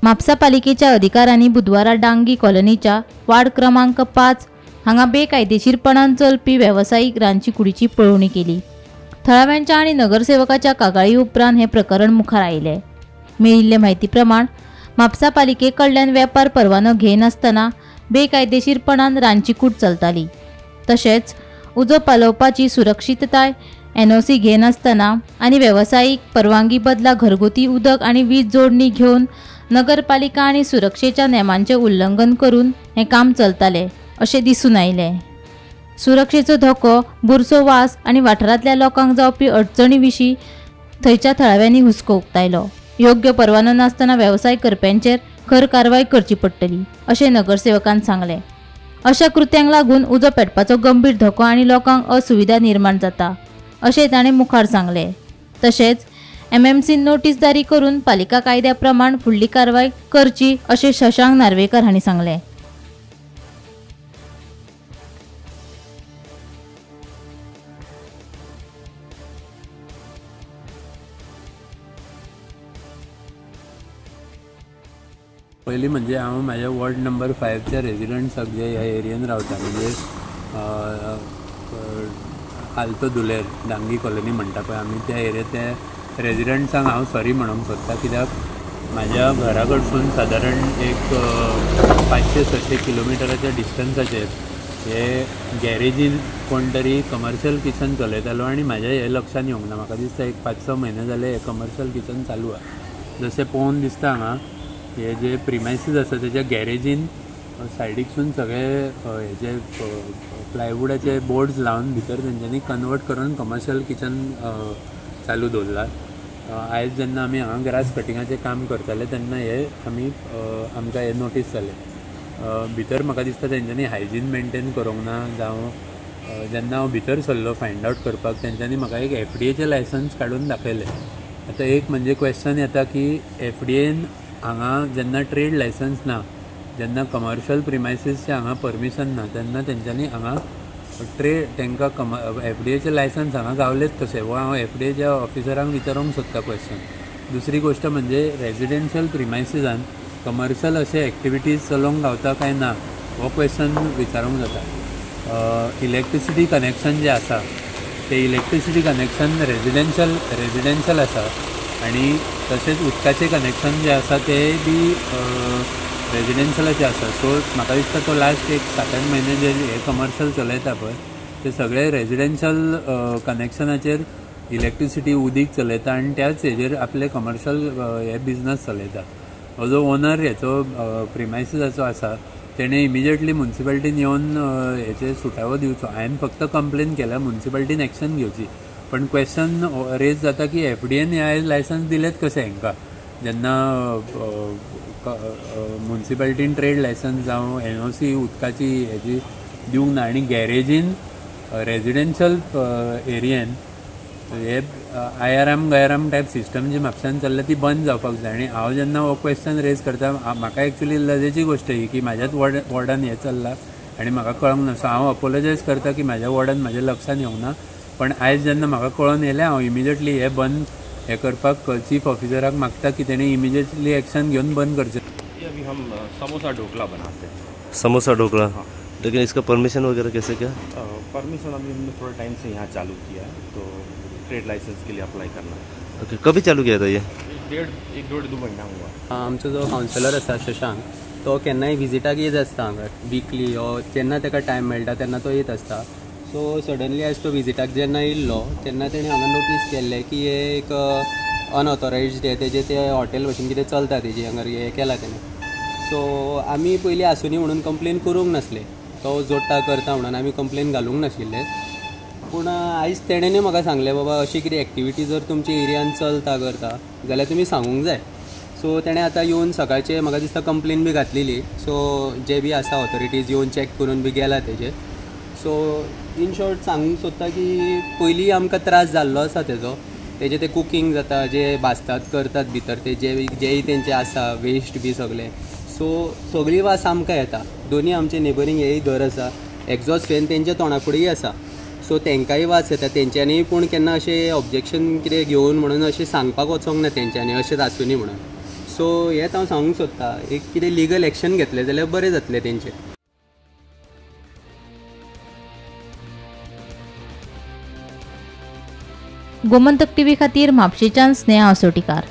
म्हापसा पालिकेच्या अधिकाऱ्यांनी बुधवारा डांगी कॉलनीच्या वार्ड क्रमांक 5 हांगा बेकायदेशीरपणान चलपी व्यावसायिक रांदची कुडीची पळोवणी केली। थळाव्यांच्या आणि नगरसेवकाच्या कागाळी उपरांत हे प्रकरण मुखार आयले। मेळिल्ले म्हायती प्रमाण म्हापसा पालिके कडल्यान वेपार परवानो घेनासतना बेकायदेशीरपणान रांदची कूड चलताली। तशेंच उजो पालोवपाची सुरक्षीतताय NOC घेनासतना आनी वेवसायीक परवानगी बदला घरगुती उदक आनी वीज जोडणी घेवन नगरपालिका आनी सुरक्षेच्या नेमांचे उल्लंघन करून हे काम चलताले अशें दिसून आयले। सुरक्षेचो धोको, बुरसो वास आनी वाठारांतल्या लोकांक जावपी अडचणी विशीं थंयच्या थळाव्यांनी हुस्को उक्तायलो। योग्य परवानो नासतना वेवसाय करप्यांचेर खर कारवाय करची पडटली अशें नगरसेवकान सांगले। अशा कृत्यांक लागून उजो पेटपाचो गंभीर धोको आनी लोकांक असुविधा निर्माण जाता अशें ताणें मुखार सांगले। तशेंच MMC नोटीस जारी करून पालिका कायद्या प्रमाण फुडली कारवाय करची अशें शशांक नार्वेकर हांणी सांगले। पयलीं म्हणजे हांव म्हाज्या वॉर्ड नंबर 5च्या रेजिडंट्साक जे ह्या एरियेन रावता म्हणजे आल्तो दुलेर डांगी कॉलनी म्हणटा पळय आमी त्या एरियेंतल्या रेजिडंट्सांक हांव सॉरी म्हणूंक सोदता, कित्याक म्हाज्या घरा कडसून सादारण एक 500-600 किलोमिटराच्या डिस्टन्साचेर हे गॅरेजीन कोण तरी कमर्शियल किचन चलयतालो आनी म्हाज्या हे लक्षांत येवंक ना। म्हाका दिसता एक 5-6 म्हयने जाले हे कमर्शियल किचन चालू आहा। जशें पळोवन दिसता हांगा हे जे प्रिमायसीस आसा तेच्या गॅरेजीन सायडीकसून सगळे हेजे प्लायवुडाचे बोर्ड्स लावन भितर तेंच्यांनी कन्वर्ट करून कमर्शियल किचन चालू दवरला। आयज जेन्ना आमी हांगा ग्रास कटिंगाचें काम करताले तेन्ना हे आमकां हे नोटीस जाले। भितर म्हाका दिसता तेंच्यांनी हायजीन मेंटेन करूंक ना, जावं जेन्ना हांव भितर सरलो फायंड आवट करपाक तेंच्यांनी म्हाका एक FDAचें लायसन्स काडून दाखयलें। आतां एक म्हणजे क्वेश्चन येता की FDAन हांगा जेन्ना ट्रेड लायसन्स ना, जेन्ना कमर्शियल प्रिमायसीसचे हांगा परमिशन ना, तेन्ना तेंच्यांनी हांगा तांकां FDAचें लायसन्स हांगा गावलेच कशें हो हांव FDAच्या ऑफिसरांक विचारूंक सोदता क्वेश्चन। दुसरी गोश्ट म्हणजे रेजिडेन्शियल प्रिमायसिसान कमर्शियल अशे एक्टिविटीज चलोवंक गावता काय ना हो क्वेश्चन विचारूंक जाता। इलेक्ट्रिसिटी कनेक्शन जे आसा ते इलेक्ट्रिसिटी कनेक्शन रेजिडेन्शियल आसा आनी तशेंच उदकाचें कनेक्शन जे आसा ते बी रेजिडेन्शियलाचे आसा। सो म्हाका दिसता तो लास्ट एक 7-8 म्हयने जे हे कमर्शियल चलयता पळय ते सगळे रेजिडेन्शियल कनेक्शनाचेर इलेक्ट्रिसिटी उदीक चलयता आनी त्याच हेजेर आपले कमर्शियल हे बिजनस चलयता। हो जो ओनर हेचो प्रिमायसिसाचो आसा तेणें इमिजिएटली म्युन्सिपालिटीन येवन हेचे सुटावो दिवचो। हांवें फक्त कंप्लेन केल्या, म्युन्सिपालिटीन एक्शन घेवची। पण क्वेश्चन रेज जाता की FDAन हे लायसन्स दिलेत कशें हांकां, जेन्ना म्युन्सिपालिटीन ट्रेड लायसन्स जावं NOC उदकाची हेजी दिवंक ना आनी गॅरेजीन रेजिडेन्शियल एरियेन हे IRM गैराम टायप सिस्टम जी म्हापशान चल्ल्या ती बंद जावपाक जाय। आनी हांव जेन्ना हो क्वेश्चन रेज करता म्हाका एक्चुली लजेची गोश्ट ही की म्हाज्याच वॉर्डान हें चल्लां आनी म्हाका कळोंक ना। सो हांव अपोलोजायज करता की म्हाज्या वॉर्डान म्हाज्या लक्षांत येवंक ना। पण आयज जेन्ना म्हाका कळोन येयलें हांव इमिजिएटली हे बंद हे करपाक चीफ ऑफिसराक मागता की तेणें इमिजिएटली एक्शन घेवन बंद करचें। अभी हम समोसा ढोकला बनाते हैं। समोसा ढोकला, हाँ। लेकिन इसका परमिशन वगैरह कैसे क्या? परमिशन अभी हमने थोड़ा टाइम से यहाँ चालू किया है, तो ट्रेड लाइसेंस के लिए अप्लाई करना है। ओके, कभी चालू किया था ये? एक डेढ़ 2 महीना हुआ। आमचो जो कावन्सिलर आसा शशांक तो केन्नाय विजिटाक येत आसता हांगा विकली ओ जेन्ना ताका टायम मेळटा तेन्ना तो येत आसता। सो सडनली आयज तो विजिटाक जेन्ना येयल्लो तेन्ना तेणें हांगा नोटीस केल्लें की हे एक अनऑथोरायज्ड तेजें तें हॉटेल भशेन कितें चलता तेजें हांगा हें केलां तेणें। सो आमी पयलीं आसुनी म्हणून कंप्लेन करूंक नासले, तो जोडटा करता म्हणून आमी कंप्लेन घालूंक नाशिल्ले। पूण आयज तेणें म्हाका सांगलें बाबा अशी कितें एक्टिविटी जर तुमच्या एरियान चलता करता जाल्यार तुमी सांगूंक जाय। सो तेणें आतां येवन सकाळचें म्हाका दिसता कंप्लेन बी घातलेली। सो जे बी आसा ऑथॉरिटीज येवन चॅक करून बी गेला तेजें। सो इन शॉर्ट सांगूंक सोदता की पयलीं आमकां त्रास जाल्लो आसा तेजें तें कुकींग जाता, जे भाजतात करतात भितर ते जेय तेंचें आसा वेस्ट बी सगळें। सो सगळी वास आमकां येता। दोनी आमचे नेबरींग हेय घर आसा, एक्झॉस्ट फॅन तेंच्या तोंडा फुडेंय आसा। सो तेंकांय वास येता तेंच्यांनी, पूण केन्ना अशें ऑब्जेक्शन कितें घेवन म्हणून अशें सांगपाक वचोंक ना तेंच्यांनी अशेंच आसुनी म्हणून। सो हेच हांव सांगूंक सोदतां, एक कितें लिगल एक्शन घेतलें जाल्यार बरें जातलें तेंचें. गोमंतक टीव्ही खातीर म्हापशेच्यान स्नेहा असोटीकार.